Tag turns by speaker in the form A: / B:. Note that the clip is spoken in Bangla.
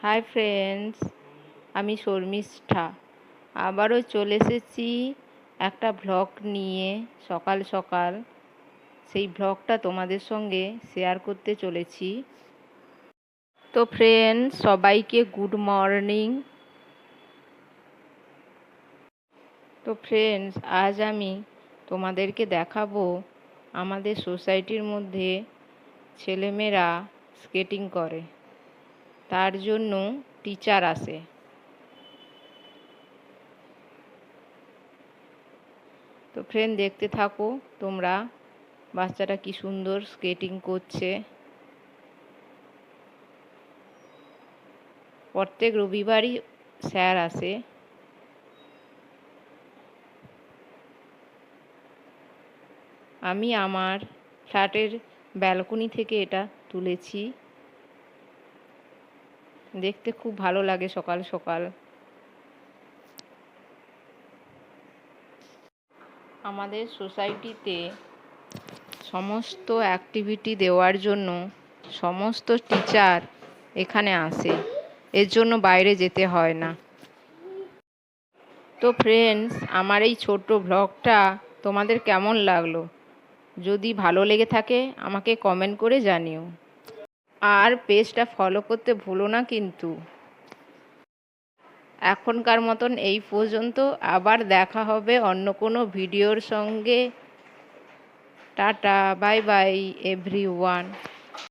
A: হাই ফ্রেন্ডস, আমি শর্মিষ্ঠা আবারও চলে এসেছি একটা ভ্লগ নিয়ে। সকাল সকাল সেই ভ্লগটা তোমাদের সঙ্গে শেয়ার করতে চলেছি। তো ফ্রেন্ডস, সবাইকে গুড মর্নিং। তো ফ্রেন্ডস, আজ আমি তোমাদেরকে দেখাবো আমাদের সোসাইটির মধ্যে ছেলেমেয়েরা স্কেটিং করে, তার জন্য টিচার আসে। তো ফ্রেন্ড, দেখতে থাকো তোমরা, বাচ্চাটা কি সুন্দর স্কেটিং করছে। প্রত্যেক রবিবারই স্যার আসে। আমি আমার ফ্ল্যাটের ব্যালকনি থেকে এটা তুলেছি। দেখতে খুব ভালো লাগে সকাল সকাল। আমাদের সোসাইটিতে সমস্ত অ্যাক্টিভিটি দেওয়ার জন্য সমস্ত টিচার এখানে আসে, এর জন্য বাইরে যেতে হয় না। তো ফ্রেন্ডস, আমার এই ছোট্ট ভ্লগটা তোমাদের কেমন লাগলো? যদি ভালো লেগে থাকে আমাকে কমেন্ট করে জানিও, আর পেজটা ফলো করতে ভুলো না কিন্তু। এখনকার মতন এই পর্যন্ত, আবার দেখা হবে অন্য কোনো ভিডিওর সঙ্গে। Tata, bye bye everyone.